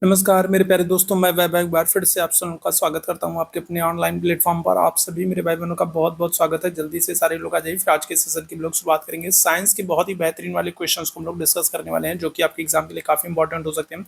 नमस्कार मेरे प्यारे दोस्तों, मैं वैभव एक बार फिर से आप सभी का स्वागत करता हूं आपके अपने ऑनलाइन प्लेटफॉर्म पर। आप सभी मेरे भाई बहनों का बहुत बहुत स्वागत है। जल्दी से सारे लोग आ जाइए। फिर आज के सेशन की हम लोग शुरुआत करेंगे। साइंस के बहुत ही बेहतरीन वाले क्वेश्चंस को हम लोग डिस्कस करने वाले हैं, जो कि आपके एग्जाम के लिए काफी इंपॉर्टेंट हो सकते हैं।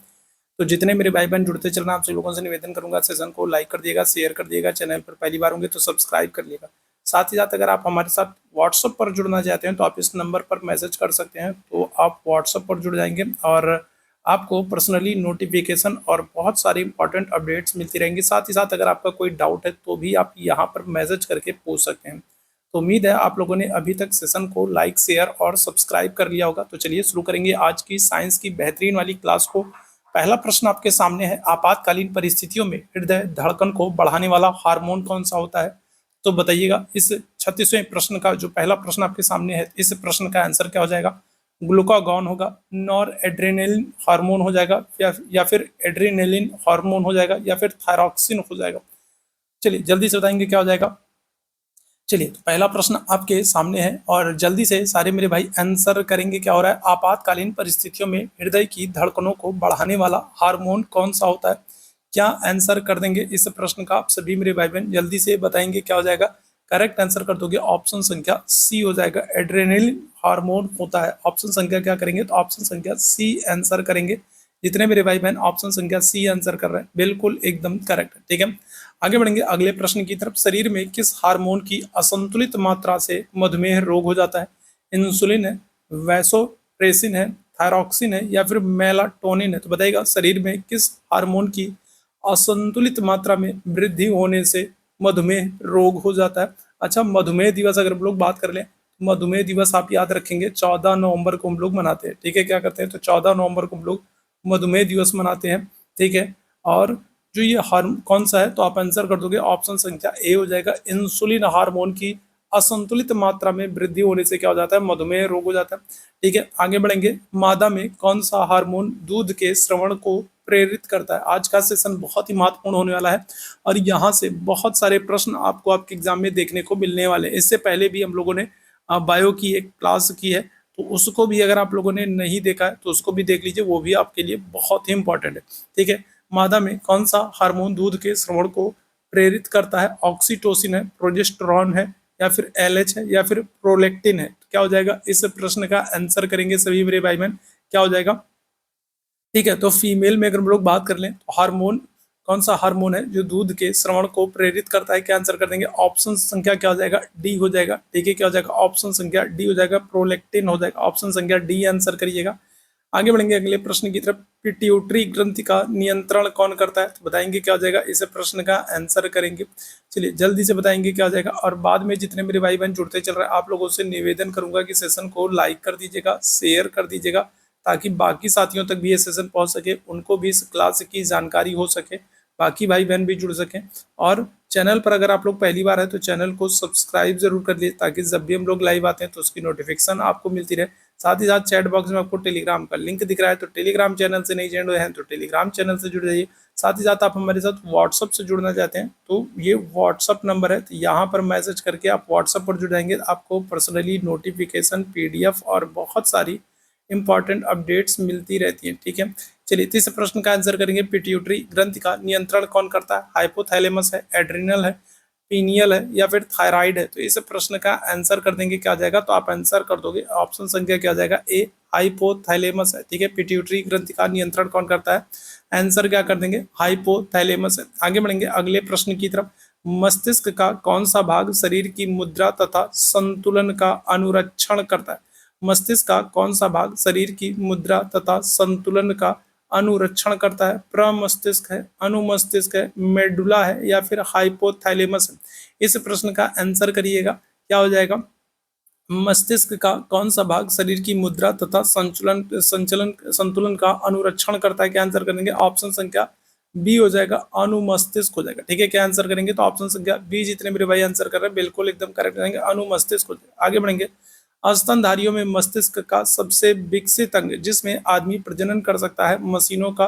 तो जितने मेरे भाई बहन जुड़ते चलना, आप सभी लोगों से निवेदन करूंगा, सेशन को लाइक कर दिएगा, शेयर कर दिएगा, चैनल पर पहली बार होंगे तो सब्सक्राइब कर लिएगा। साथ ही साथ अगर आप हमारे साथ व्हाट्सएप पर जुड़ना चाहते हैं तो आप इस नंबर पर मैसेज कर सकते हैं, तो आप व्हाट्सएप पर जुड़ जाएंगे और आपको पर्सनली नोटिफिकेशन और बहुत सारी इंपॉर्टेंट अपडेट्स मिलती रहेंगी। साथ ही साथ अगर आपका कोई डाउट है तो भी आप यहाँ पर मैसेज करके पूछ सकते हैं। तो उम्मीद है आप लोगों ने अभी तक सेशन को लाइक, शेयर और सब्सक्राइब कर लिया होगा। तो चलिए शुरू करेंगे आज की साइंस की बेहतरीन वाली क्लास को। पहला प्रश्न आपके सामने है, आपातकालीन परिस्थितियों में हृदय धड़कन को बढ़ाने वाला हार्मोन कौन सा होता है? तो बताइएगा। इस 36वें प्रश्न का जो पहला प्रश्न आपके सामने है, इस प्रश्न का आंसर क्या हो जाएगा? ग्लूकागॉन होगा, नॉर एड्रेनलिन हार्मोन हो जाएगा, या फिर एड्रेनलिन हार्मोन हो जाएगा, या फिर थायरॉक्सिन हो जाएगा। चलिए जल्दी से बताएंगे क्या हो जाएगा। चलिए तो पहला प्रश्न आपके सामने है और जल्दी से सारे मेरे भाई आंसर करेंगे। क्या हो रहा है? आपातकालीन परिस्थितियों में हृदय की धड़कनों को बढ़ाने वाला हार्मोन कौन सा होता है? क्या आंसर कर देंगे इस प्रश्न का आप सभी मेरे भाई बहन? जल्दी से बताएंगे क्या हो जाएगा। करेक्ट आंसर कर दोगे ऑप्शन संख्या सी हो जाएगा, एड्रेनलिन हार्मोन होता है। ऑप्शन संख्या क्या करेंगे? तो ऑप्शन संख्या सी आंसर करेंगे। जितने मेरे भाई बहन ऑप्शन संख्या सी आंसर कर रहे हैं, बिल्कुल एकदम करेक्ट है। ठीक है, आगे बढ़ेंगे अगले प्रश्न की तरफ। शरीर में किस हार्मोन की असंतुलित मात्रा से मधुमेह रोग हो जाता है? इंसुलिन है, वैसोप्रेसिन है, थायरॉक्सिन है, या फिर मेलाटोनिन है? तो बताइएगा शरीर में किस हार्मोन की असंतुलित मात्रा में वृद्धि होने से मधुमेह रोग हो जाता है? अच्छा, मधुमेह दिवस अगर हम लोग बात कर लें, मधुमेह दिवस आप याद रखेंगे 14 नवंबर को हम लोग मनाते हैं। ठीक है, क्या करते हैं तो 14 नवंबर को हम लोग मधुमेह दिवस मनाते हैं। ठीक है, और जो ये हार्मोन कौन सा है तो आप आंसर कर दोगे ऑप्शन संख्या ए हो जाएगा। इंसुलिन हार्मोन की असंतुलित मात्रा में वृद्धि होने से क्या हो जाता है? मधुमेह रोग हो जाता है। ठीक है, आगे बढ़ेंगे। मादा में कौन सा हार्मोन दूध के स्रवण को प्रेरित करता है? आज का सेशन बहुत ही महत्वपूर्ण होने वाला है और यहाँ से बहुत सारे प्रश्न आपको आपके एग्जाम में देखने को मिलने वाले हैं। इससे पहले भी हम लोगों ने बायो की एक क्लास की है, तो उसको भी अगर आप लोगों ने नहीं देखा है तो उसको भी देख लीजिए, वो भी आपके लिए बहुत ही इंपॉर्टेंट है। ठीक है, मादा में कौन सा हार्मोन दूध के स्रवण को प्रेरित करता है? ऑक्सीटोसिन है, प्रोजेस्टेरॉन है, या फिर एलएच है, या फिर प्रोलेक्टिन है? क्या हो जाएगा? इस प्रश्न का आंसर करेंगे सभी मेरे भाई बहन। क्या हो जाएगा? ठीक है, तो फीमेल में अगर हम लोग बात कर लें तो हार्मोन कौन सा हार्मोन है जो दूध के स्रवण को प्रेरित करता है? क्या आंसर कर देंगे? ऑप्शन संख्या क्या हो जाएगा? डी हो जाएगा। ठीक है, क्या हो जाएगा? ऑप्शन संख्या डी हो जाएगा, प्रोलेक्टिन हो जाएगा। ऑप्शन संख्या डी आंसर करिएगा। आगे बढ़ेंगे अगले प्रश्न की तरफ। पिट्यूटरी ग्रंथि का नियंत्रण कौन करता है? तो बताएंगे क्या हो जाएगा। इस प्रश्न का आंसर करेंगे। चलिए जल्दी से बताएंगे क्या हो जाएगा। और बाद में जितने मेरे भाई बहन जुड़ते चल रहे हैं, आप लोगों से निवेदन करूंगा कि सेशन को लाइक कर दीजिएगा, शेयर कर दीजिएगा, ताकि बाकी साथियों तक भी ये सेशन पहुंच सके, उनको भी इस क्लास की जानकारी हो सके, बाकी भाई बहन भी जुड़ सकें। और चैनल पर अगर आप लोग पहली बार है तो चैनल को सब्सक्राइब जरूर कर लिए, ताकि जब भी हम लोग लाइव आते हैं तो उसकी नोटिफिकेशन आपको मिलती रहे। साथ ही साथ चैट बॉक्स में आपको टेलीग्राम का लिंक दिख रहा है, तो टेलीग्राम चैनल से नहीं जुड़े हैं तो टेलीग्राम चैनल से जुड़ जाइए। साथ ही साथ आप हमारे साथ व्हाट्सअप से जुड़ना चाहते हैं तो ये व्हाट्सअप नंबर है, तो यहाँ पर मैसेज करके आप व्हाट्सअप पर जुड़ जाएंगे। आपको पर्सनली नोटिफिकेशन, पीडीएफ और बहुत सारी इंपॉर्टेंट अपडेट्स मिलती रहती हैं। ठीक है, चलिए तीसरे प्रश्न का आंसर करेंगे। पिट्यूटरी ग्रंथि का नियंत्रण कौन करता है? हाइपोथैलेमस है, एड्रिनल है, पीनियल है, या फिर थायराइड है? तो इस प्रश्न का आंसर कर देंगे क्या आ जाएगा। तो आप आंसर कर दोगे ऑप्शन संख्या क्या आ जाएगा? ए, हाइपोथैलेमस है। ठीक है, पिट्यूटरी ग्रंथि का नियंत्रण कौन करता है? आंसर क्या कर देंगे? हाइपोथैलेमस है। आगे बढ़ेंगे अगले प्रश्न की तरफ। मस्तिष्क का कौन सा भाग शरीर की मुद्रा तथा संतुलन का अनुरक्षण करता है? मस्तिष्क का कौन सा भाग शरीर की मुद्रा तथा संतुलन का अनुरक्षण करता है? प्रमस्तिष्क है, अनुमस्तिष्क है, मेडुला है, या फिर हाइपोथैलेमस है? इस प्रश्न का आंसर करिएगा। क्या हो जाएगा? मस्तिष्क का कौन सा भाग शरीर की मुद्रा तथा संतुलन का अनुरक्षण करता है? क्या आंसर करेंगे? ऑप्शन संख्या बी हो जाएगा, अनुमस्तिष्क हो जाएगा। ठीक है, क्या आंसर करेंगे? तो ऑप्शन संख्या बी जितने मेरे भाई आंसर कर रहे हैं बिल्कुल एकदम करेक्ट रहेंगे, अनुमस्तिष्क हो जाएगा। आगे बढ़ेंगे। स्तनधारियों में मस्तिष्क का सबसे विकसित अंग जिसमें आदमी प्रजनन कर सकता है, मशीनों का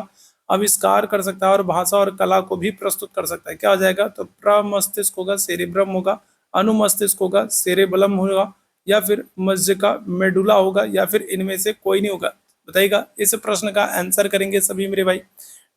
आविष्कार कर सकता है और भाषा और कला को भी प्रस्तुत कर सकता है, क्या हो जाएगा? तो प्रमस्तिष्क होगा, सेरेब्रम होगा, अनुमस्तिष्क होगा, सेरेबलम होगा, या फिर मज्जिका मेडुला होगा, या फिर इनमें से कोई नहीं होगा? बताइएगा। इस प्रश्न का आंसर करेंगे सभी मेरे भाई।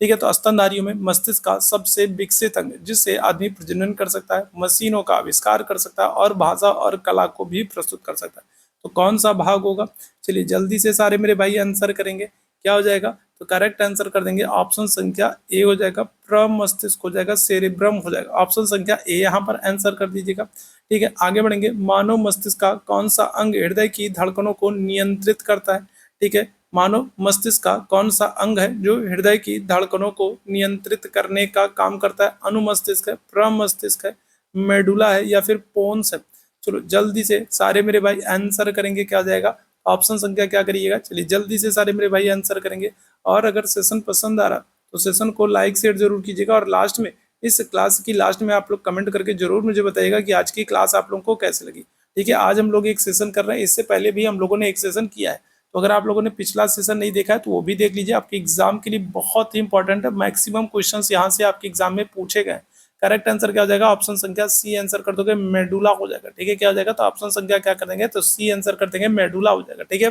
ठीक है, तो स्तनधारियों में मस्तिष्क का सबसे विकसित अंग जिससे आदमी प्रजनन कर सकता है, मशीनों का आविष्कार कर सकता है और भाषा और कला को भी प्रस्तुत कर सकता है। तो कौन सा भाग होगा? चलिए जल्दी से सारे मेरे भाई आंसर करेंगे, क्या हो जाएगा? तो करेक्ट आंसर कर देंगे ऑप्शन संख्या ए हो जाएगा, प्रमस्तिष्क हो जाएगा, सेरेब्रम हो जाएगा। ऑप्शन संख्या ए यहाँ पर आंसर कर दीजिएगा। ठीक है, आगे बढ़ेंगे। मानव मस्तिष्क का कौन सा अंग हृदय की धड़कनों को नियंत्रित करता है? ठीक है, मानव मस्तिष्क का कौन सा अंग है जो हृदय की धड़कनों को नियंत्रित करने का काम करता है? अनुमस्तिष्क है, प्रमस्तिष्क है, मेडुला है या फिर पोन्स है? चलो जल्दी से सारे मेरे भाई आंसर करेंगे, क्या जाएगा? ऑप्शन संख्या क्या करिएगा? चलिए जल्दी से सारे मेरे भाई आंसर करेंगे। और अगर सेशन पसंद आ रहा तो सेशन को लाइक शेयर जरूर कीजिएगा, और लास्ट में इस क्लास की लास्ट में आप लोग कमेंट करके जरूर मुझे बताइएगा कि आज की क्लास आप लोगों को कैसे लगी। ठीक है, आज हम लोग एक सेशन कर रहे हैं, इससे पहले भी हम लोगों ने एक सेशन किया है, तो अगर आप लोगों ने पिछला सेशन नहीं देखा है तो वो भी देख लीजिए, आपके एग्जाम के लिए बहुत ही इंपॉर्टेंट है। मैक्सिमम क्वेश्चंस यहाँ से आपके एग्जाम में पूछे गए। करेक्ट आंसर क्या हो जाएगा? ऑप्शन संख्या सी आंसर कर दोगे, मेडुला हो जाएगा। ठीक है, क्या हो जाएगा? तो ऑप्शन संख्या क्या कर देंगे? तो सी आंसर कर देंगे, मेडुला हो जाएगा। ठीक है,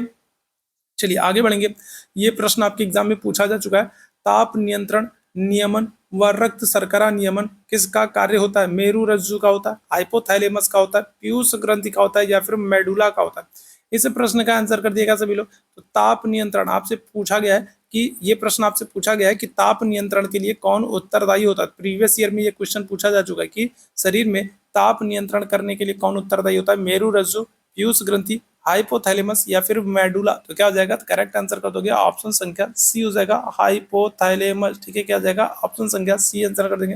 चलिए आगे बढ़ेंगे। ये प्रश्न आपके एग्जाम में पूछा जा चुका है। ताप नियंत्रण नियमन व रक्त शर्करा नियमन किसका कार्य होता है? मेरु रज्जु का होता है, हाइपोथैलेमस का होता है, पीयूष ग्रंथि का होता है या फिर मेडुला का होता है? इस प्रश्न का आंसर कर दिएगा सभी लोग। तो ताप नियंत्रण आपसे पूछा गया है कि ये प्रश्न आपसे पूछा गया है कि ताप नियंत्रण के लिए कौन उत्तरदायी होता है? प्रीवियस ईयर में ये क्वेश्चन पूछा जा चुका है कि शरीर में ताप नियंत्रण करने के लिए कौन उत्तरदायी होता है? मेरु रज्जु, पीयूष ग्रंथि, हाइपोथैलेमस या फिर मेडुला? तो क्या हो जाएगा? तो करेक्ट आंसर कर दोगे ऑप्शन संख्या सी हो जाएगा, हाइपोथैलेमस। ठीक है, क्या हो जाएगा? ऑप्शन संख्या सी आंसर कर देंगे।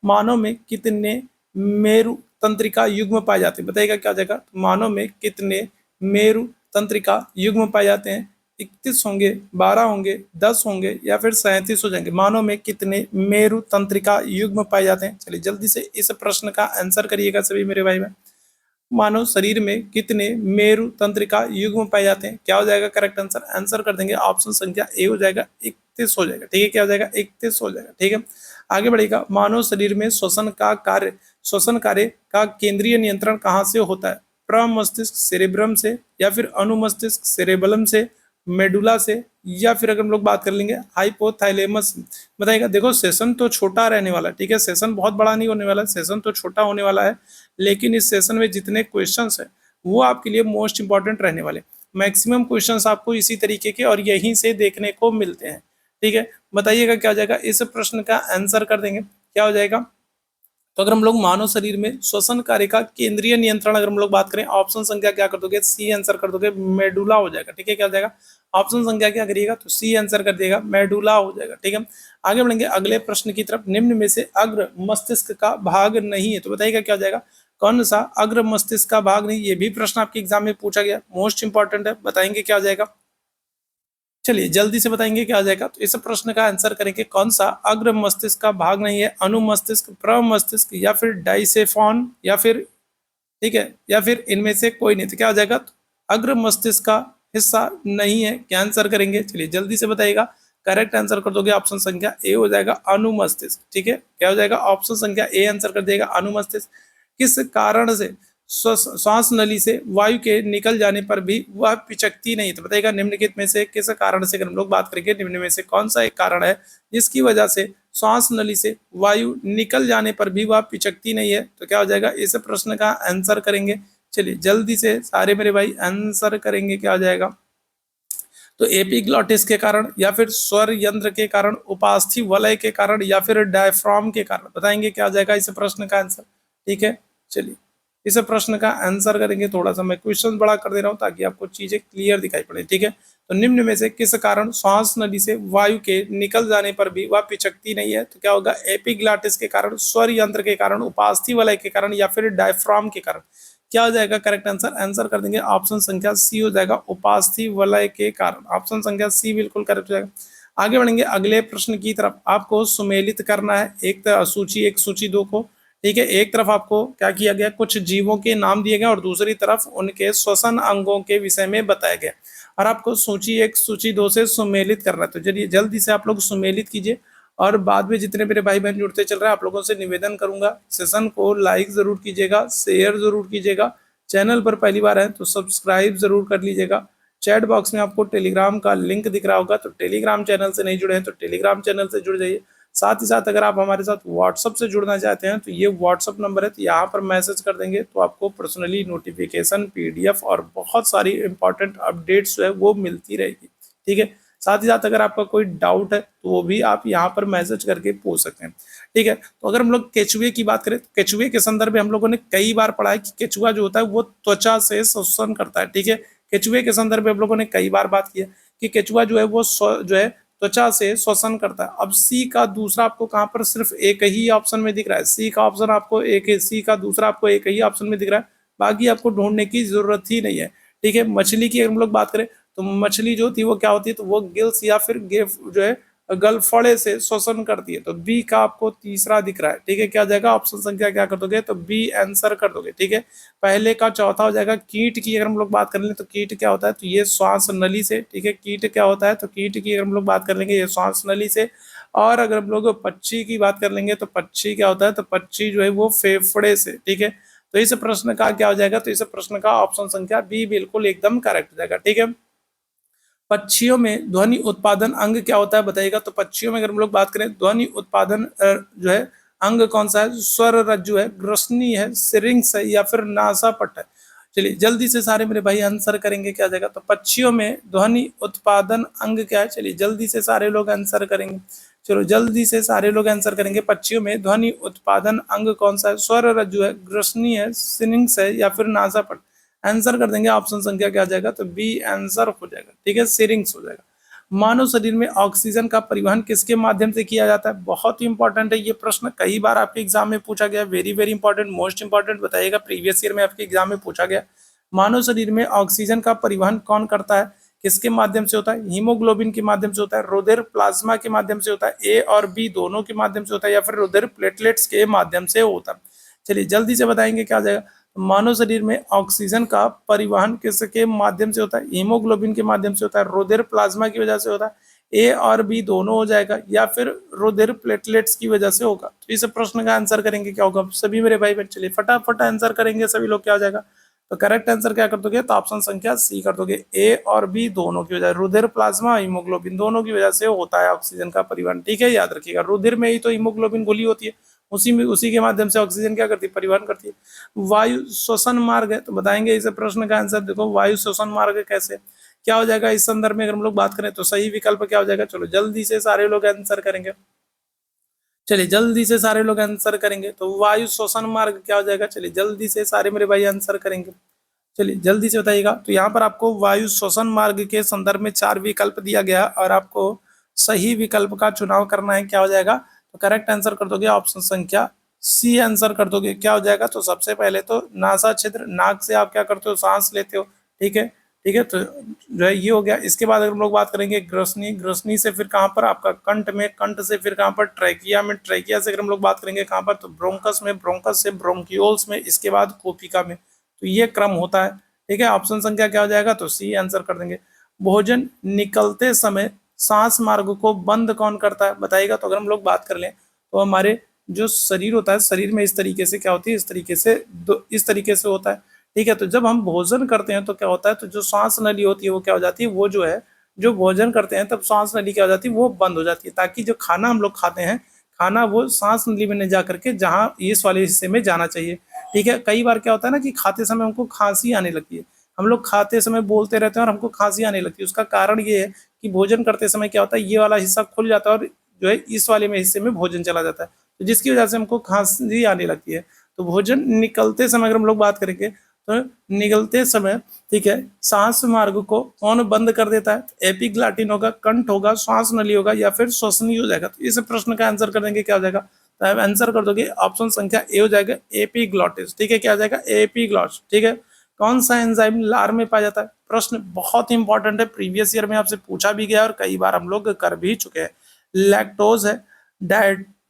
मानव में कितने मेरु तंत्रिका युग्म पाए जाते हैं? बताइएगा क्या हो जाएगा? मानव में कितने मेरु तंत्रिका युग्म पाए जाते हैं? 31 होंगे, 12 होंगे, 10 होंगे या फिर 37 हो जाएंगे? मानव में कितने मेरु तंत्रिका युग्म पाए जाते हैं? चलिए जल्दी से इस प्रश्न का आंसर करिएगा सभी मेरे भाई बहन। मानव शरीर में कितने मेरु तंत्रिका युग्म पाए जाते हैं? क्या हो जाएगा करेक्ट आंसर? आंसर कर देंगे ऑप्शन संख्या ए हो जाएगा, 31 हो जाएगा। ठीक है, क्या हो जाएगा? 31 हो जाएगा। ठीक है, आगे बढ़ेगा। मानव शरीर में श्वसन कार्य का केंद्रीय नियंत्रण कहाँ से होता है? प्रमस्तिष्क सेरेब्रम से या फिर अनुमस्तिष्क सेरेबलम से, मेडुला से या फिर अगर हम लोग बात कर लेंगे हाइपोथैलेमस? बताइएगा। देखो सेशन तो छोटा रहने वाला है, ठीक है, सेशन बहुत बड़ा नहीं होने वाला, सेशन तो छोटा होने वाला है, लेकिन इस सेशन में जितने क्वेश्चंस है वो आपके लिए मोस्ट इंपॉर्टेंट रहने वाले। मैक्सिमम क्वेश्चंस आपको इसी तरीके के और यहीं से देखने को मिलते हैं। ठीक है, बताइएगा क्या हो जाएगा? इस प्रश्न का आंसर कर देंगे, क्या हो जाएगा? तो अगर हम लोग मानव शरीर में श्वसन कार्य का केंद्रीय नियंत्रण अगर हम लोग बात करें, ऑप्शन संख्या क्या कर दोगे? सी आंसर कर दोगे, मेडुला हो जाएगा। ठीक है, क्या हो जाएगा? ऑप्शन संख्या क्या करिएगा? तो सी आंसर कर दिएगा, मेडुला हो जाएगा। ठीक है, आगे बढ़ेंगे अगले प्रश्न की तरफ। निम्न में से अग्र मस्तिष्क का भाग नहीं है, तो बताइएगा क्या हो जाएगा? कौन सा अग्र मस्तिष्क का भाग नहीं? ये भी प्रश्न आपके एग्जाम में पूछा गया, मोस्ट इंपॉर्टेंट है, बताएंगे क्या हो जाएगा? चलिए जल्दी से बताएंगे क्या आ जाएगा। तो इस प्रश्न का आंसर करेंगे, कौन सा अग्र मस्तिष्क का भाग नहीं है? अनुमस्तिष्क, प्रमस्तिष्क या फिर डाइसेफॉन या फिर, ठीक है, या फिर इनमें से कोई नहीं? तो क्या हो जाएगा? तो अग्र मस्तिष्क का हिस्सा नहीं है, क्या आंसर करेंगे? चलिए जल्दी से बताइएगा। करेक्ट आंसर कर दोगे ऑप्शन संख्या ए हो जाएगा, अनुमस्तिष्क। ठीक है, क्या हो जाएगा? ऑप्शन संख्या ए आंसर कर देगा, अनुमस्तिष्क। किस कारण से श्वास नली से वायु के निकल जाने पर भी वह पिचकती नहीं? तो बताइएगा निम्नलिखित में से किस कारण से, अगर हम लोग बात करेंगे निम्न में से कौन सा एक कारण है जिसकी वजह से श्वास नली से वायु निकल जाने पर भी वह पिचकती नहीं है? तो क्या हो जाएगा? इस प्रश्न का आंसर करेंगे। चलिए जल्दी से सारे मेरे भाई आंसर करेंगे, क्या हो जाएगा? तो एपिग्लॉटिस के कारण या फिर स्वर यंत्र के कारण, उपास्थि वलय के कारण या फिर डायफ्राम के कारण? बताएंगे क्या हो जाएगा इस प्रश्न का आंसर। ठीक है, चलिए इस प्रश्न का आंसर करेंगे। थोड़ा सा मैं क्वेश्चन बड़ा कर दे रहा हूँ ताकि आपको चीजें क्लियर दिखाई पड़े। ठीक है, तो निम्न में से किस कारण श्वास नली से वायु के निकल जाने पर भी वह पिचकती नहीं है? तो क्या होगा? एपिग्लॉटिस के कारण, स्वर यंत्र के कारण, उपास्थि वलय के कारण या फिर डायफ्राम के कारण? क्या हो जाएगा करेक्ट आंसर? आंसर कर देंगे ऑप्शन संख्या सी हो जाएगा, उपास्थि वलय के कारण। ऑप्शन संख्या सी बिल्कुल करेक्ट हो जाएगा। आगे बढ़ेंगे अगले प्रश्न की तरफ। आपको सुमेलित करना है एक सूची 1 सूची 2 को। ठीक है, एक तरफ आपको क्या किया गया, कुछ जीवों के नाम दिए गए और दूसरी तरफ उनके श्वसन अंगों के विषय में बताया गया, और आपको सूची 1 सूची 2 से सुमेलित करना है। तो चलिए जल्दी से आप लोग सुमेलित कीजिए, और बाद में जितने मेरे भाई बहन जुड़ते चल रहे हैं आप लोगों से निवेदन करूंगा, सेशन को लाइक जरूर कीजिएगा, शेयर जरूर कीजिएगा, चैनल पर पहली बार है तो सब्सक्राइब जरूर कर लीजिएगा। चैट बॉक्स में आपको टेलीग्राम का लिंक दिख रहा होगा, तो टेलीग्राम चैनल से नहीं जुड़े हैं तो टेलीग्राम चैनल से जुड़ जाइए। साथ ही साथ अगर आप हमारे साथ व्हाट्सअप से जुड़ना चाहते हैं तो ये व्हाट्सअप नंबर है, तो यहाँ पर मैसेज कर देंगे तो आपको पर्सनली नोटिफिकेशन, पीडीएफ और बहुत सारी इंपॉर्टेंट अपडेट्स जो है वो मिलती रहेगी। ठीक है, साथ ही साथ अगर आपका कोई डाउट है तो वो भी आप यहाँ पर मैसेज करके पूछ सकते हैं। ठीक है, तो अगर हम लोग केचुए की बात करें तो केचुए के संदर्भ में हम लोगों ने कई बार पढ़ा है कि केचुआ जो होता है वो त्वचा से श्वसन करता है। ठीक है, केचुए के संदर्भ में हम लोगों ने कई बार बात की है कि केचुआ जो है वो जो है त्वचा से श्वसन करता है। अब सी का दूसरा आपको कहाँ पर सिर्फ एक ही ऑप्शन में दिख रहा है, सी का ऑप्शन आपको एक ही, सी का दूसरा आपको एक ही ऑप्शन में दिख रहा है, बाकी आपको ढूंढने की जरूरत ही नहीं है। ठीक है, मछली की अगर हम लोग बात करें तो मछली जो होती है वो क्या होती है, तो वो गिल्स या फिर गेफ जो है गलफड़े से श्वसन करती है। तो बी का आपको तीसरा दिख रहा है। ठीक है, क्या हो जाएगा, ऑप्शन संख्या क्या कर दोगे, तो बी आंसर कर दोगे। ठीक है, पहले का चौथा हो जाएगा। कीट की अगर हम लोग बात कर लें तो कीट क्या होता है, तो ये श्वास नली से। ठीक है, कीट क्या होता है, तो कीट की अगर हम लोग बात कर लेंगे ये श्वास नली से। और अगर हम लोग पक्षी की बात कर लेंगे तो पक्षी क्या होता है, तो पक्षी जो है वो फेफड़े से। ठीक है, तो इस प्रश्न का क्या हो जाएगा, तो इस प्रश्न का ऑप्शन संख्या बी बिल्कुल एकदम करेक्ट हो जाएगा। ठीक है, पक्षियों में ध्वनि उत्पादन अंग क्या होता है बताइएगा। तो पक्षियों में अगर हम लोग बात करें ध्वनि उत्पादन जो है अंग कौन सा है, स्वर रज्जु है, ग्रसनी है, सिरिंक्स है या फिर नासापट है। चलिए जल्दी से सारे मेरे भाई आंसर करेंगे, क्या जाएगा, तो पक्षियों में ध्वनि उत्पादन अंग क्या है। चलिए जल्दी से सारे लोग आंसर करेंगे, चलो जल्दी से सारे लोग आंसर करेंगे। पक्षियों में ध्वनि उत्पादन अंग कौन सा है, स्वर रज्जु है, ग्रसनी है, सिरिंक्स है या फिर नासापट। आंसर कर देंगे, ऑप्शन संख्या क्या आ जाएगा, तो बी आंसर हो जाएगा। ठीक है, सिरिंग्स हो जाएगा। मानव शरीर में ऑक्सीजन का परिवहन किसके माध्यम से किया जाता है, बहुत ही इंपॉर्टेंट है ये प्रश्न, कई बार आपके एग्जाम में पूछा गया, very very important, most important बताइएगा, प्रीवियस ईयर में आपके एग्जाम में पूछा गया। मानव शरीर में ऑक्सीजन का परिवहन कौन करता है, किसके माध्यम से होता है, हीमोग्लोबिन के माध्यम से होता है, रुधिर प्लाज्मा के माध्यम से होता है, ए और बी दोनों के माध्यम से होता है, या फिर रुधिर प्लेटलेट्स के माध्यम से होता है। चलिए जल्दी से बताएंगे क्या जाएगा। मानव शरीर में ऑक्सीजन का परिवहन किसके माध्यम से होता है, हीमोग्लोबिन के माध्यम से होता है, रुधिर प्लाज्मा की वजह से होता है, ए और बी दोनों हो जाएगा, या फिर रुधिर प्लेटलेट्स की वजह से होगा। तो इस प्रश्न का आंसर करेंगे क्या होगा सभी मेरे भाई बहन, चलिए फटाफट आंसर करेंगे सभी लोग, क्या हो जाएगा, तो करेक्ट आंसर क्या कर दोगे, तो ऑप्शन संख्या सी कर दोगे, ए और बी दोनों की वजह, रुधिर प्लाज्मा हीमोग्लोबिन दोनों की वजह से होता है ऑक्सीजन का परिवहन। ठीक है, याद रखिएगा, रुधिर में ही तो हीमोग्लोबिन घुली होती है, उसी के माध्यम से ऑक्सीजन क्या करती है, परिवहन करती है। वायु श्वसन मार्ग है, तो बताएंगे इस प्रश्न का आंसर, देखो वायु श्वसन मार्ग कैसे क्या हो जाएगा इस संदर्भ में अगर हम लोग बात करें तो सही विकल्प क्या हो जाएगा। चलो जल्दी से सारे लोग आंसर करेंगे, चलिए जल्दी से सारे लोग आंसर करेंगे, तो वायु श्वसन मार्ग क्या हो जाएगा, चलिए जल्दी से सारे मेरे भाई आंसर करेंगे, चलिए जल्दी से बताइएगा। तो यहाँ पर आपको वायु श्वसन मार्ग के संदर्भ में 4 विकल्प दिया गया और आपको सही विकल्प का चुनाव करना है, क्या हो जाएगा, तो करेक्ट आंसर कर दोगे ऑप्शन संख्या सी आंसर कर दोगे, क्या हो जाएगा, तो सबसे पहले तो नासा छिद्र, नाक से आप क्या करते हो, सांस लेते हो। ठीक है, ठीक है, तो जो है ये हो गया। इसके बाद अगर हम लोग बात करेंगे ग्रसनी, ग्रसनी से फिर कहाँ पर आपका कंठ में, कंठ से फिर कहाँ पर ट्रैकिया में, ट्रैकिया से अगर हम लोग बात करेंगे कहाँ पर, तो ब्रोंकस में, ब्रोंकस से ब्रोंकियोल्स में, इसके बाद कोपिका में। तो ये क्रम होता है। ठीक है, ऑप्शन संख्या क्या हो जाएगा, तो सी आंसर कर देंगे। भोजन निकलते समय सांस मार्ग को बंद कौन करता है बताइएगा। तो अगर हम लोग बात कर लें तो हमारे जो शरीर होता है, शरीर में इस तरीके से क्या होती है, इस तरीके से होता है। ठीक है, तो जब हम भोजन करते हैं तो क्या होता है, तो जो सांस नली होती है वो क्या हो जाती है, वो जो है जो भोजन करते हैं तब सांस नली क्या हो जाती है, वो बंद हो जाती है, ताकि जो खाना हम लोग खाते हैं, खाना वो सांस नली में नहीं जा करके जहाँ इस वाले हिस्से में जाना चाहिए। ठीक है, कई बार क्या होता है ना कि खाते समय हमको खांसी आने लगती है, हम लोग खाते समय बोलते रहते हैं और हमको खांसी आने लगती है। उसका कारण ये है कि भोजन करते समय क्या होता है, ये वाला हिस्सा खुल जाता है और जो है इस वाले में हिस्से में भोजन चला जाता है, तो जिसकी वजह से हमको खांसी आने लगती है। तो भोजन निकलते समय अगर हम लोग बात करेंगे तो निकलते समय, ठीक है, सांस मार्ग को कौन बंद कर देता है, एपिग्लॉटिन होगा, कंठ होगा, श्वास नली होगा या फिर श्वसनी हो जाएगा। तो इस प्रश्न का आंसर कर देंगे, क्या हो जाएगा, तो आप आंसर कर दोगे ऑप्शन संख्या ए हो जाएगा, एपिग्लॉटिस। ठीक है, क्या हो जाएगा, एपिग्लॉटिस। ठीक है, कौन सा एंजाइम लार में पाया जाता है, प्रश्न बहुत ही इंपॉर्टेंट है, प्रीवियस ईयर में आपसे पूछा भी गया और कई बार हम लोग कर भी चुके हैं। लैक्टोज है,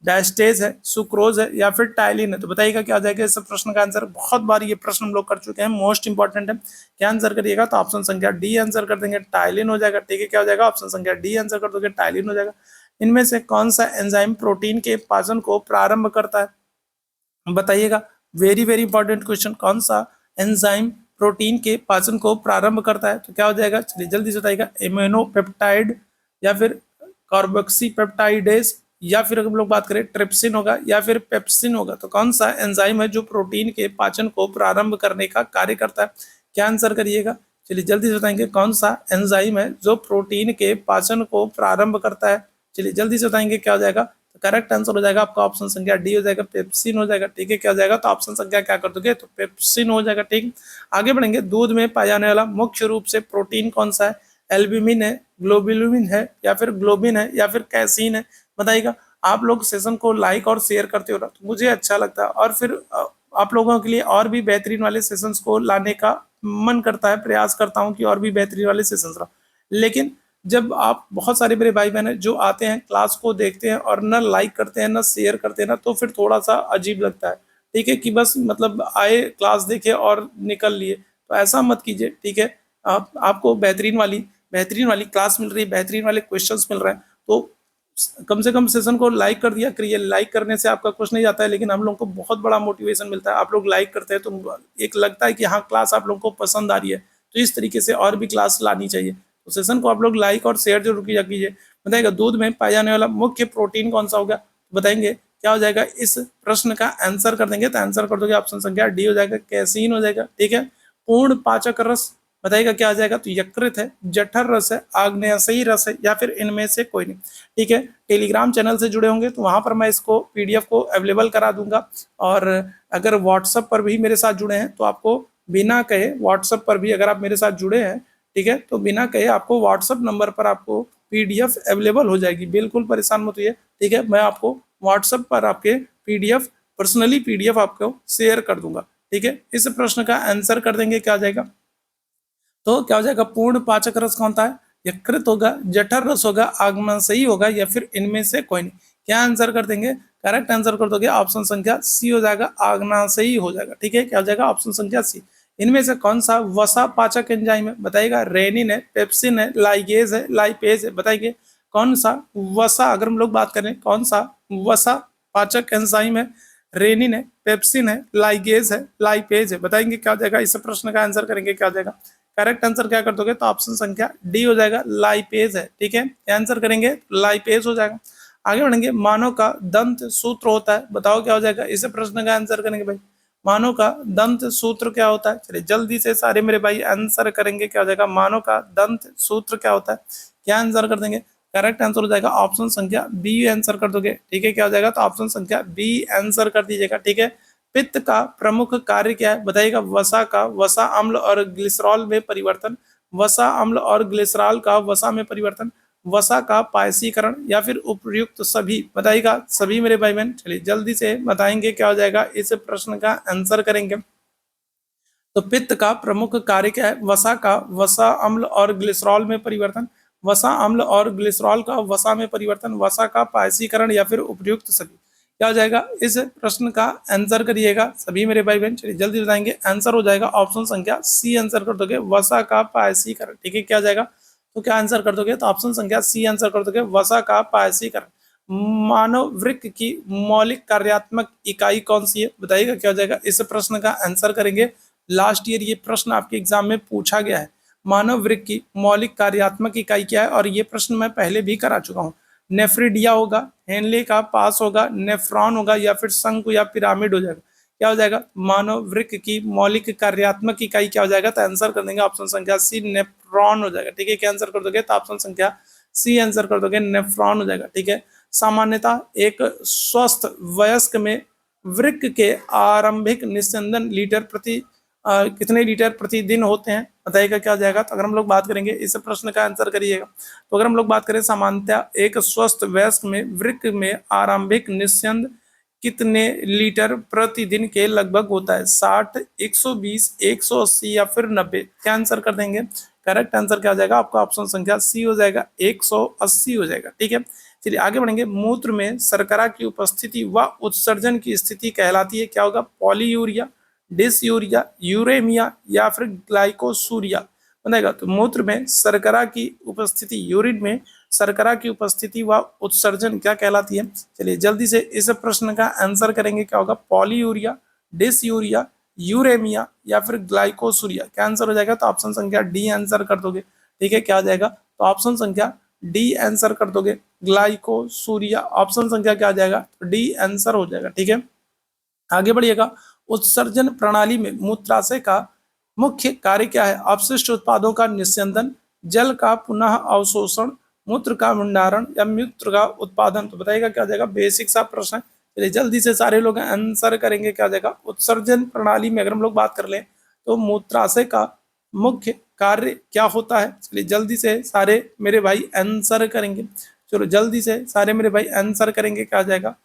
डायस्टेज है, सुक्रोज है या फिर टाइलिन है। तो बताइएगा क्या हो जाएगा इस प्रश्न का आंसर, बहुत बार ये प्रश्न हम लोग कर चुके हैं, मोस्ट इंपॉर्टेंट है, क्या आंसर करिएगा, तो ऑप्शन संख्या डी आंसर कर देंगे, टाइलिन हो जाएगा। ठीक है, क्या हो जाएगा, ऑप्शन संख्या डी आंसर कर दोगे, टाइलिन हो जाएगा। इनमें से कौन सा एंजाइम प्रोटीन के पाचन को प्रारंभ करता है बताइएगा, वेरी वेरी इंपॉर्टेंट क्वेश्चन, कौन सा एंजाइम प्रोटीन के पाचन को प्रारंभ करता है, तो क्या हो जाएगा, चलिए जल्दी से बताइएगा, इम्यूनोपेप्टाइड या फिर कार्बोक्सीपेप्टाइडेज या फिर अगर हम लोग बात करें ट्रिप्सिन होगा या फिर पेप्सिन होगा। तो कौन सा एंजाइम है जो प्रोटीन के पाचन को प्रारंभ करने का कार्य करता है, क्या आंसर करिएगा, चलिए जल्दी से बताएंगे कौन सा एंजाइम है जो प्रोटीन के पाचन को प्रारंभ करता है, चलिए जल्दी से बताएंगे क्या हो जाएगा। तो करेक्ट आंसर हो जाएगा आपका ऑप्शन संख्या डी हो जाएगा, पेप्सिन हो जाएगा। ठीक है, क्या हो जाएगा, तो ऑप्शन संख्या क्या कर दोगे, तो पेप्सिन हो जाएगा। ठीक, आगे बढ़ेंगे। दूध में पाया जाने वाला मुख्य रूप से प्रोटीन कौन सा है, एल्ब्यूमिन है, ग्लोबुलिन है या फिर ग्लोबिन है या फिर कैसीन है, बताइएगा। आप लोग सेशन को लाइक और शेयर करते हो ना, तो मुझे अच्छा लगता है और फिर आप लोगों के लिए और भी बेहतरीन वाले सेशंस को लाने का मन करता है, प्रयास करता हूं कि और भी बेहतरीन वाले सेशंस रहो। लेकिन जब आप बहुत सारे मेरे भाई बहन जो आते हैं क्लास को देखते हैं और न लाइक करते हैं न शेयर करते हैं ना, तो फिर थोड़ा सा अजीब लगता है। ठीक है, कि बस मतलब आए क्लास देखे और निकल लिए, तो ऐसा मत कीजिए। ठीक है, आपको बेहतरीन वाली क्लास मिल रही है, बेहतरीन वाले क्वेश्चंस मिल रहे हैं, तो कम से कम सेशन को लाइक कर दिया करिए। लाइक करने से आपका कुछ नहीं जाता है, लेकिन हम लोग को बहुत बड़ा मोटिवेशन मिलता है। आप लोग लाइक करते हैं तो एक लगता है कि हाँ क्लास आप लोग को पसंद आ रही है, तो इस तरीके से और भी क्लास लानी चाहिए। तो सेशन को आप लोग लाइक और शेयर जरूर किया कीजिए। बताइएगा दूध में पाया जाने वाला मुख्य प्रोटीन कौन सा होगा, बताएंगे क्या हो जाएगा। इस प्रश्न का आंसर कर देंगे, तो आंसर कर दोगे ऑप्शन संख्या डी हो जाएगा, कैसीन हो जाएगा। ठीक है, पूर्ण पाचक रस, बताइएगा क्या आ जाएगा, तो यकृत है, जठर रस है, आग्नेयसही रस है या फिर इनमें से कोई नहीं। ठीक है, टेलीग्राम चैनल से जुड़े होंगे तो वहां पर मैं इसको पीडीएफ को अवेलेबल करा दूंगा। और अगर व्हाट्सएप पर भी मेरे साथ जुड़े हैं तो आपको बिना कहे व्हाट्सएप पर भी अगर आप मेरे साथ जुड़े हैं, ठीक है, तो बिना कहे आपको व्हाट्सएप नंबर पर आपको पीडीएफ अवेलेबल हो जाएगी। बिल्कुल परेशान मत होइए। ठीक है, मैं आपको व्हाट्सएप पर आपके पीडीएफ पर्सनली पीडीएफ आपको शेयर कर दूंगा। ठीक है, इस प्रश्न का आंसर कर देंगे, क्या आ जाएगा, तो क्या हो जाएगा, पूर्ण पाचक रस कौन सा है, यकृत होगा, जठर रस होगा, आग्नेयसही होगा या फिर इनमें से कोई नहीं। क्या आंसर कर देंगे, करेक्ट आंसर कर दोगे ऑप्शन संख्या सी हो जाएगा, आग्नेयसही हो जाएगा। ठीक है, क्या हो जाएगा, ऑप्शन संख्या सी। इनमें से कौन सा वसा पाचक एंजाइम है, बताइएगा। रेनिन है, पेप्सिन है, लाइगेज है, लाइपेज है, बताइए कौन सा वसा, अगर हम लोग बात करें कौन सा वसा पाचक एंजाइम है, रेनिन है, पेप्सिन है, लाइगेज है, लाइपेज है, बताएंगे क्या हो जाएगा। इस प्रश्न का आंसर करेंगे, क्या हो जाएगा, करेक्ट आंसर क्या कर दोगे, तो ऑप्शन संख्या डी हो जाएगा, लाइपेज है। ठीक है, आंसर करेंगे लाइपेज हो जाएगा। आगे बढ़ेंगे। मानव का दंत सूत्र होता है, बताओ क्या हो जाएगा। इस प्रश्न का आंसर करेंगे भाई, मानव का दंत सूत्र क्या होता है, चलिए जल्दी से सारे मेरे भाई आंसर करेंगे, क्या हो जाएगा, मानव का दंत सूत्र क्या होता है, क्या आंसर कर देंगे। करेक्ट आंसर हो जाएगा ऑप्शन संख्या बी आंसर कर दोगे। ठीक है, क्या हो जाएगा, तो ऑप्शन संख्या बी आंसर कर दीजिएगा। ठीक है, पित्त का प्रमुख कार्य क्या है, बताइएगा। वसा का वसा अम्ल और ग्लिसरॉल में परिवर्तन, वसा अम्ल और ग्लिसरॉल का वसा में परिवर्तन, वसा का पायसीकरण या फिर उपयुक्त सभी, बताइएगा सभी मेरे भाई बहन। चलिए जल्दी से बताएंगे, क्या हो जाएगा, इस प्रश्न का आंसर करेंगे। तो पित्त का प्रमुख कार्य क्या है, वसा का वसा अम्ल और ग्लिसरॉल में परिवर्तन, वसा अम्ल और ग्लिसरॉल का वसा में परिवर्तन, वसा का पायसीकरण या फिर उपयुक्त सभी, क्या हो जाएगा। इस प्रश्न का आंसर करिएगा सभी मेरे भाई बहन। चलिए जल्दी बताएंगे, आंसर हो जाएगा ऑप्शन संख्या सी आंसर कर दोगे, वसा का पायसीकरण। ठीक है, क्या हो जाएगा, तो क्या आंसर कर दोगे, तो ऑप्शन संख्या सी आंसर कर दोगे, वसा का पायसीकरण। मानव वृक्क की मौलिक कार्यात्मक इकाई कौन सी है, बताइएगा क्या हो जाएगा। इस प्रश्न का आंसर करेंगे। लास्ट ईयर ये प्रश्न आपके एग्जाम में पूछा गया है, मानव वृक्क की मौलिक कार्यात्मक इकाई क्या है, और ये प्रश्न मैं पहले भी करा चुका हूँ। नेफ्रिडिया होगा, हेनले का पास होगा, नेफ्रॉन होगा या फिर शंकु या पिरामिड हो जाएगा, क्या हो जाएगा। मानव वृक्क की मौलिक कार्यात्मक इकाई क्या हो जाएगा, तो आंसर कर देंगे ऑप्शन संख्या सी, नेफ्रॉन हो जाएगा। ठीक है, क्या आंसर कर दोगे, तो ऑप्शन संख्या सी आंसर कर दोगे, नेफ्रॉन हो जाएगा। ठीक है, सामान्यतः एक स्वस्थ वयस्क में वृक्क के आरंभिक निस्यंदन लीटर प्रति कितने लीटर प्रतिदिन होते हैं, बताइएगा क्या हो जाएगा। तो अगर हम लोग बात करेंगे, इस प्रश्न का आंसर करिएगा। तो अगर हम लोग बात करें सामान्यतः एक स्वस्थ वयस्क में वृक्क में आरंभिक निस्यंद कितने लीटर प्रतिदिन के लगभग होता है, 60, 120, 180 या फिर 90, क्या आंसर कर देंगे। करेक्ट आंसर क्या हो जाएगा आपका, ऑप्शन संख्या सी हो जाएगा, 180 हो जाएगा। ठीक है, चलिए आगे बढ़ेंगे। मूत्र में शर्करा की उपस्थिति व उत्सर्जन की स्थिति कहलाती है, क्या होगा, पॉलीयूरिया, डिसयूरिया, यूरेमिया या फिर ग्लाइकोसूरिया, बनेगा। तो मूत्र में शर्करा की उपस्थिति, यूरिन में शर्करा की उपस्थिति व उत्सर्जन क्या कहलाती है। चलिए जल्दी से इस प्रश्न का आंसर करेंगे, क्या होगा, पॉलीयूरिया, डिसयूरिया, यूरेमिया या फिर ग्लाइकोसूरिया? क्या आंसर हो जाएगा? तो ऑप्शन संख्या डी आंसर कर दोगे। ठीक है, क्या आ जाएगा? तो ऑप्शन संख्या डी आंसर कर दोगे, ग्लाइकोसूरिया। ऑप्शन संख्या क्या आ जाएगा? तो डी आंसर हो जाएगा। ठीक है, आगे बढ़िएगा। उत्सर्जन प्रणाली में मूत्राशय का मुख्य कार्य क्या है? अपशिष्ट उत्पादों का निस्यंदन, जल का पुनः अवशोषण, मूत्र का भंडारण या मूत्र का उत्पादन? तो बताइएगा क्या आ जाएगा? बेसिक सा प्रश्न है, चलिए जल्दी से सारे लोग आंसर करेंगे। क्या आ जाएगा? उत्सर्जन प्रणाली में अगर हम लोग बात कर लें तो मूत्राशय का मुख्य कार्य क्या होता है? चलिए जल्दी से सारे मेरे भाई आंसर करेंगे। चलो जल्दी से सारे मेरे भाई आंसर करेंगे। क्या आ जाएगा?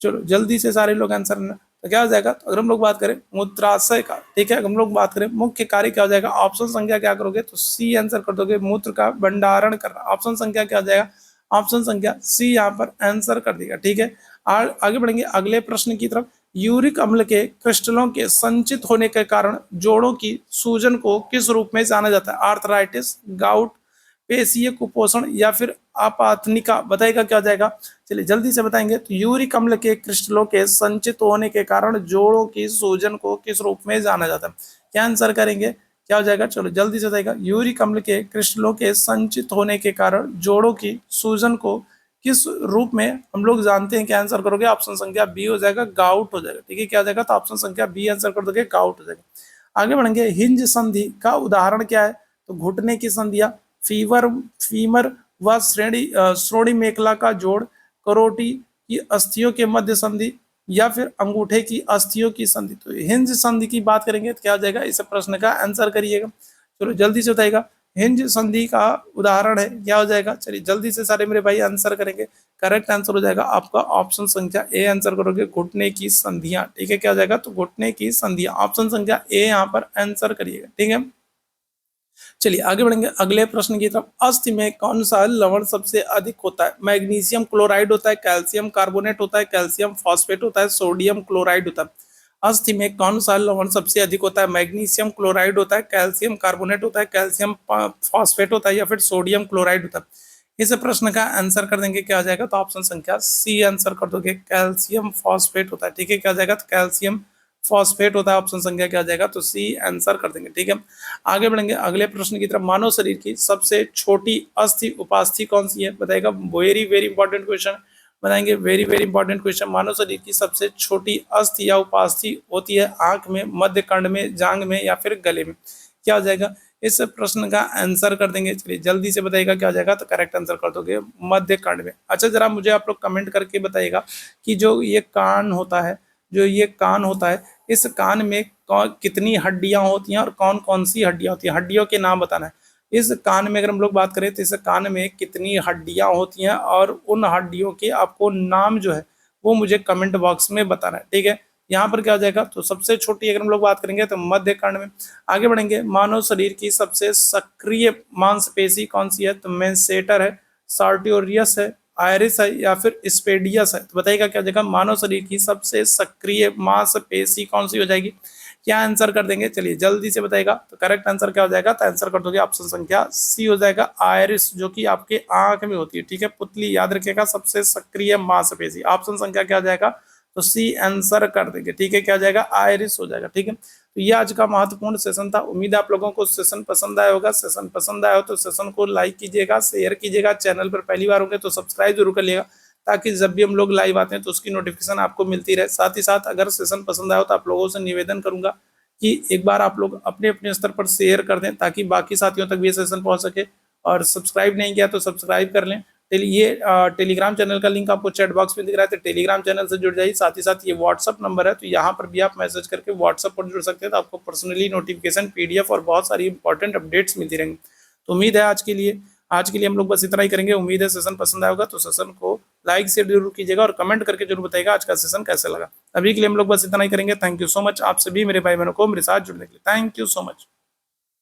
चलो जल्दी से सारे लोग आंसर करना। तो क्या हो जाएगा? तो अगर हम लोग बात करें मूत्राशय का, ठीक है, अगर हम लोग बात करें मुख्य कार्य क्या हो जाएगा? ऑप्शन संख्या क्या करोगे? तो सी आंसर कर दोगे, मूत्र का भंडारण करना। ऑप्शन संख्या क्या हो जाएगा? ऑप्शन संख्या सी यहाँ पर आंसर कर देगा। ठीक है, आगे बढ़ेंगे अगले प्रश्न की तरफ। यूरिक अम्ल के क्रिस्टलों के संचित होने के कारण जोड़ों की सूजन को किस रूप में जाना जाता है? आर्थराइटिस, गाउट, पेशीय कुपोषण या फिर आपातनिका? बताएगा क्या हो जाएगा? चलिए जल्दी से बताएंगे। तो यूरिक अम्ल के क्रिस्टलों के संचित होने के कारण जोड़ों की सूजन को किस रूप में जाना जाता है? क्या आंसर करेंगे? क्या हो जाएगा? चलो जल्दी से बताएगा। यूरिक अम्ल के क्रिस्टलों के संचित होने के कारण जोड़ों की सूजन को किस रूप में हम लोग जानते हैं? क्या आंसर करोगे? ऑप्शन संख्या बी हो जाएगा, गाउट हो जाएगा। ठीक है, क्या हो जाएगा? तो ऑप्शन संख्या बी आंसर कर दोगे, गाउट हो जाएगा। आगे बढ़ेंगे। हिंज संधि का उदाहरण क्या है? तो घुटने की संधियां, फीमर व श्रोणि मेखला का जोड़, करोटी की अस्थियों के मध्य संधि या फिर अंगूठे की अस्थियों की संधि? तो हिंज संधि की बात करेंगे तो क्या हो जाएगा? इस प्रश्न का आंसर करिएगा। चलो जल्दी से बताइएगा। हिंज संधि का उदाहरण है, क्या हो जाएगा? चलिए जल्दी से सारे मेरे भाई आंसर करेंगे। करेक्ट आंसर हो जाएगा आपका ऑप्शन संख्या ए आंसर करोगे, घुटने की संधियां। ठीक है, क्या हो जाएगा? तो घुटने की संधियां, ऑप्शन संख्या ए यहाँ पर आंसर करिएगा। ठीक है, चलिए आगे बढ़ेंगे अगले प्रश्न की तरफ। अस्थि में कौन सा लवण सबसे अधिक होता है? मैग्नीशियम क्लोराइड होता है, कैल्शियम कार्बोनेट होता है, कैल्शियम फॉस्फेट होता है, सोडियम क्लोराइड होता है? अस्थि में कौन सा लवण सबसे अधिक होता है? मैग्नीशियम क्लोराइड होता है, कैल्शियम कार्बोनेट होता है, कैल्शियम फॉस्फेट होता है या फिर सोडियम क्लोराइड होता है? इस प्रश्न का आंसर कर देंगे। क्या आ जाएगा? तो ऑप्शन संख्या सी आंसर कर दोगे, कैल्शियम फॉस्फेट होता है। ठीक है, क्या आ जाएगा? तो कैल्शियम फॉस्फेट होता है। ऑप्शन संख्या क्या आ जाएगा? तो सी आंसर कर देंगे। ठीक है, आगे बढ़ेंगे अगले प्रश्न की तरफ। मानव शरीर की सबसे छोटी अस्थि उपास्थि कौन सी है? बताएगा। वेरी वेरी इंपॉर्टेंट क्वेश्चन बताएंगे, वेरी वेरी इंपॉर्टेंट क्वेश्चन। मानव शरीर की सबसे छोटी अस्थि या उपास्थि होती है आंख में, मध्य कंड में, जांग में या फिर गले में? क्या हो जाएगा? इस प्रश्न का आंसर कर देंगे। चलिए जल्दी से बताइएगा क्या हो जाएगा? तो करेक्ट आंसर कर दोगे, मध्य कंड में। अच्छा, जरा मुझे आप लोग कमेंट करके बताइएगा कि जो ये कान होता है, जो ये कान होता है, इस कान में कितनी हड्डियां होती हैं और कौन कौन सी हड्डियां होती हैं? हड्डियों के नाम बताना है। इस कान में अगर हम लोग बात करें तो इस कान में कितनी हड्डियां होती हैं और उन हड्डियों के आपको नाम जो है वो मुझे कमेंट बॉक्स में बताना है। ठीक है, यहाँ पर क्या हो जाएगा? तो सबसे छोटी अगर हम लोग बात करेंगे तो मध्य कांड में। आगे बढ़ेंगे। मानव शरीर की सबसे सक्रिय मांसपेशी कौन सी है? तो मेंसेटर है, सार्टोरियस है, आयरिस है या फिर स्पेडियस है? तो बताइएगा क्या हो जाएगा? मानव शरीर की सबसे सक्रिय मांसपेशी कौन सी हो जाएगी? क्या आंसर कर देंगे? चलिए जल्दी से बताइएगा। तो करेक्ट आंसर क्या हो जाएगा? तो आंसर कर दोगे ऑप्शन संख्या सी हो जाएगा, आयरिस, जो कि आपके आंख में होती है। ठीक है, पुतली याद रखिएगा, सबसे सक्रिय मांसपेशी। ऑप्शन संख्या क्या हो जाएगा? तो सी आंसर कर देंगे। ठीक है, क्या हो जाएगा? आयरिस हो जाएगा। ठीक है, तो ये आज का महत्वपूर्ण सेशन था। उम्मीद है आप लोगों को सेशन पसंद आया होगा। सेशन पसंद आया हो तो सेशन को लाइक कीजिएगा, शेयर कीजिएगा। चैनल पर पहली बार होंगे तो सब्सक्राइब जरूर कर लिएगा, ताकि जब भी हम लोग लाइव आते हैं तो उसकी नोटिफिकेशन आपको मिलती रहे। साथ ही साथ अगर सेशन पसंद आया हो तो आप लोगों से निवेदन करूंगा कि एक बार आप लोग अपने अपने स्तर पर शेयर कर दें, ताकि बाकी साथियों तक भी ये सेशन पहुंच सके। और सब्सक्राइब नहीं किया तो सब्सक्राइब कर लें। ये टेलीग्राम चैनल का लिंक आपको चैट बॉक्स में दिख रहा है, तो टेलीग्राम चैनल से जुड़ जाइए। साथ ही साथ ये व्हाट्सअप नंबर है, तो यहाँ पर भी आप मैसेज करके व्हाट्सअप पर जुड़ सकते हैं, तो आपको पर्सनली नोटिफिकेशन, पीडीएफ और बहुत सारी इंपॉर्टेंट अपडेट्स मिलती रहेंगी। तो उम्मीद है आज के लिए हम लोग बस इतना ही करेंगे। उम्मीद है सेशन पसंद आएगा, तो सेशन को लाइक शेयर जरूर कीजिएगा और कमेंट करके जरूर बताइएगा आज का सेशन कैसे लगा। अभी के लिए हम लोग बस इतना ही करेंगे। थैंक यू सो मच आप सभी मेरे भाई बहनों को मेरे साथ जुड़ने के लिए। Thank you so much.